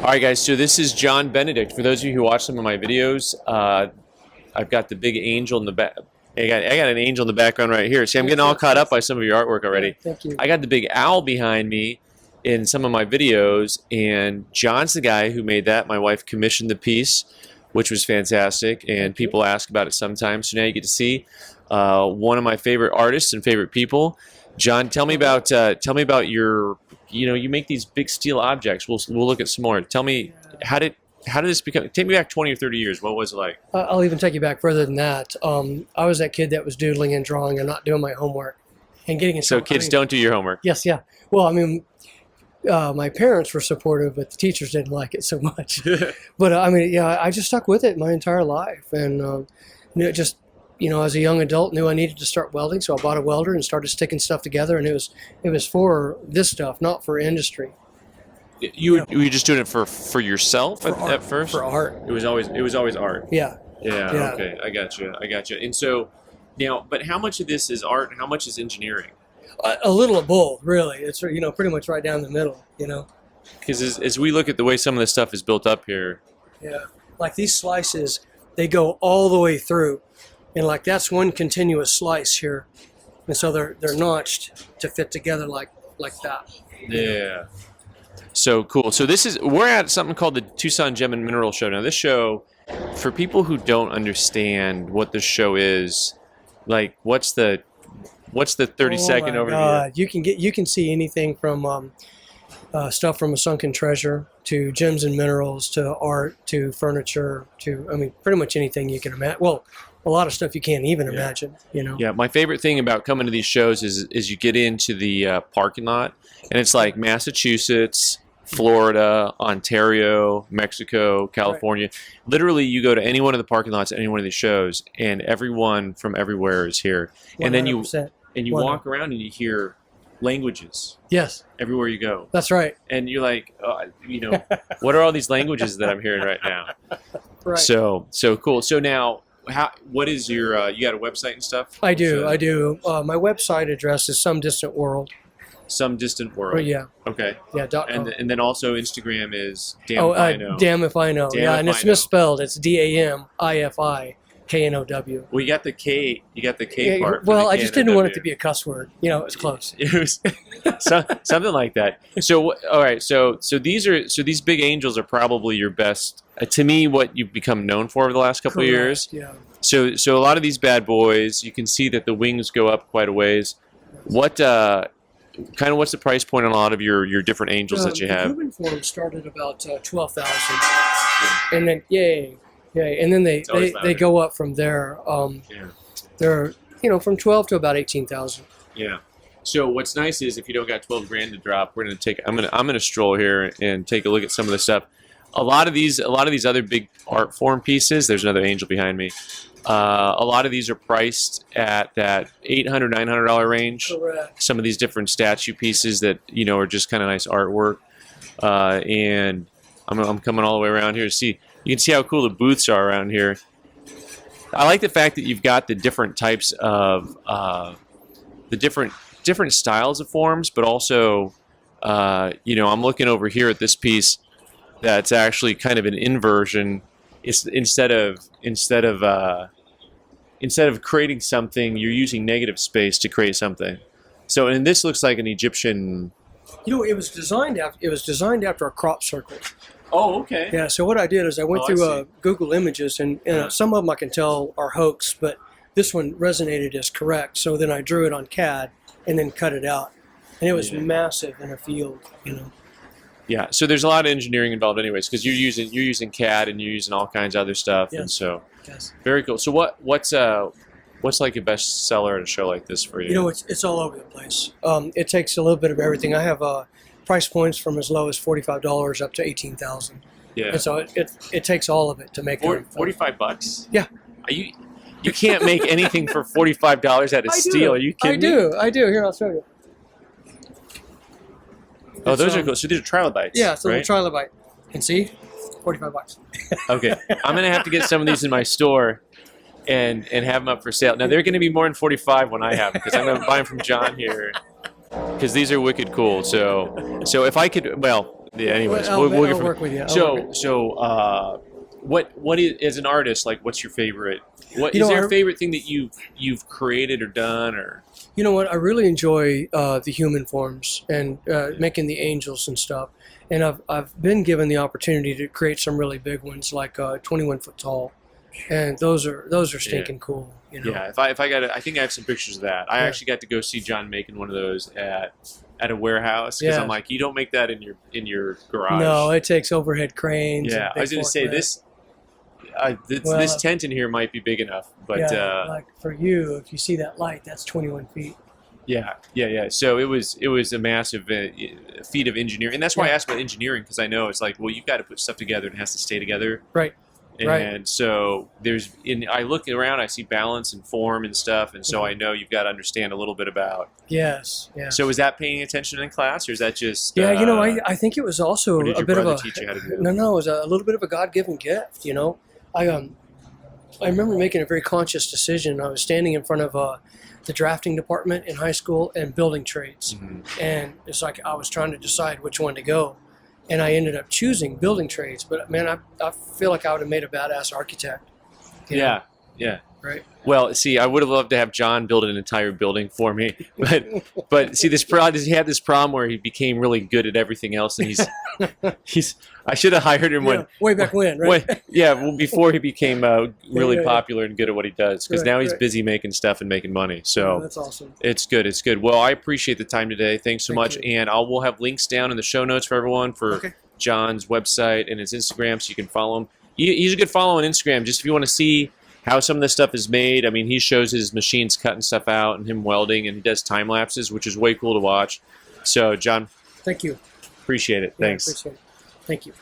All right, guys, so this is John Benedict. For those of you who watch some of my videos, I've got the big angel in the back. I got an angel in the background right here. See, I'm getting all caught up by some of your artwork already. Yeah, thank you. I got the big owl behind me in some of my videos, and John's the guy who made that. My wife commissioned the piece, which was fantastic, and people ask about it sometimes. So now you get to see one of my favorite artists and favorite people. John, tell me about your. You make these big steel objects. We'll look at some more. Tell me, how did this become? Take me back 20 or 30 years. What was it like? I'll even take you back further than that. I was that kid that was doodling and drawing and not doing my homework and getting in So trouble. kids don't do your homework. Yes, yeah. Well, I mean, my parents were supportive, but the teachers didn't like it so much. But I mean, yeah, I just stuck with it my entire life, and as a young adult, knew I needed to start welding, so I bought a welder and started sticking stuff together, and it was for this stuff, not for industry. You were just doing it for yourself at first? For art. It was always art. Yeah. Yeah. Okay, I got you. And so now, but how much of this is art and how much is engineering? A little of both, really. It's pretty much right down the middle. Because as we look at the way some of this stuff is built up here. Yeah. Like these slices, they go all the way through. And like that's one continuous slice here, and so they're notched to fit together like that. Yeah. So cool. So we're at something called the Tucson Gem and Mineral Show. Now this show, for people who don't understand what this show is, like what's the 30-second overview? You can see anything from stuff from a sunken treasure to gems and minerals to art to furniture to pretty much anything you can imagine. Well, a lot of stuff you can't even imagine, Yeah, my favorite thing about coming to these shows is you get into the parking lot, and it's like Massachusetts, Florida, Ontario, Mexico, California. Right. Literally, you go to any one of the parking lots at any one of these shows, and everyone from everywhere is here. 100%. And then you walk around and you hear languages. Yes. Everywhere you go. That's right. And you're like, what are all these languages that I'm hearing right now? Right. So cool. So now, what is your, you got a website and stuff? I do. My website address is Some Distant World. Some Distant World. Oh, yeah. Okay. Yeah. And then also Instagram is Damn If I Know. Damn If I Know. And it's misspelled. It's DAMIFIKNOW. Well, you got the K. You got the K part. Well, I just didn't want it to be a cuss word. It's close. It was something like that. So all right. So these big angels are probably your best. To me, what you've become known for over the last couple of years. Yeah. So a lot of these bad boys, you can see that the wings go up quite a ways. What's the price point on a lot of your different angels that you have? The Rubin forms started about 12,000, and then and then they go up from there. They're from 12 to about 18,000. Yeah. So what's nice is if you don't got 12 grand to drop, I'm gonna stroll here and take a look at some of the stuff. A lot of these other big art form pieces. There's another angel behind me. A lot of these are priced at that $800, $900 range. Correct. Some of these different statue pieces that are just kind of nice artwork. And I'm coming all the way around here to see. You can see how cool the booths are around here. I like the fact that you've got the different types of the different styles of forms, but also I'm looking over here at this piece that's actually kind of an inversion. It's instead of creating something, you're using negative space to create something. So, and this looks like an Egyptian. It was designed after a crop circle. Oh, okay. Yeah. So what I did is I went through Google Images, and some of them I can tell are hoax, but this one resonated as correct. So then I drew it on CAD and then cut it out, and it was massive in a field. Yeah, so there's a lot of engineering involved anyways, because you're using CAD and you're using all kinds of other stuff. Yes. And so yes. Very cool. So what's like a best seller at a show like this for you? It's all over the place. It takes a little bit of everything. I have price points from as low as $45 up to $18,000. Yeah. And so it takes all of it to make it. $45? Yeah. You can't make anything for $45 out of steel. Are you kidding me? I do. Here, I'll show you. Oh, those are cool. So these are trilobites. Yeah, so right? the trilobite. And see, $45. Okay, I'm gonna have to get some of these in my store and have them up for sale. Now they're gonna be more than 45 when I have them, because I'm gonna buy them from John here, because these are wicked cool. So if I could, well, Yeah. Anyways, I'll we'll get from work with you. What is, as an artist, like, what's your favorite? What You is know, there a favorite thing that you've created or done or? You know what? I really enjoy the human forms and making the angels and stuff. And I've been given the opportunity to create some really big ones, like 21 foot tall, and those are stinking cool. You know? Yeah, if I got it, I think I have some pictures of that. I actually got to go see John making one of those at a warehouse because I'm like, you don't make that in your garage. No, it takes overhead cranes. Yeah, I was going to say this tent in here might be big enough, but like for you, if you see that light, that's 21 feet. Yeah. So it was a massive feat of engineering, and that's why I asked about engineering, because I know it's like, well, you've got to put stuff together and it has to stay together. Right. And so I look around, I see balance and form and stuff, and so I know you've got to understand a little bit about. Yes. Yeah. So is that paying attention in class, or is that just? Yeah, I think it was also or did a your bit of brother a teach you how to do it? No, it was a little bit of a God-given gift. You know, I remember making a very conscious decision. I was standing in front of the drafting department in high school and building trades, and it's like I was trying to decide which one to go. And I ended up choosing building trades. But, man, I feel like I would have made a badass architect. Yeah. Right. Well, see, I would have loved to have John build an entire building for me, but see, he had this problem where he became really good at everything else, and he's. I should have hired him way back when, right? Before he became really popular and good at what he does, because now he's busy making stuff and making money. So that's awesome. It's good. It's good. Well, I appreciate the time today. Thanks so much, and we'll have links down in the show notes for everyone for John's website and his Instagram, so you can follow him. He's a good follow on Instagram, just if you want to see how some of this stuff is made. I mean, he shows his machines cutting stuff out and him welding, and he does time lapses, which is way cool to watch. So, John, thank you. Appreciate it. Thanks. Appreciate it. Thank you.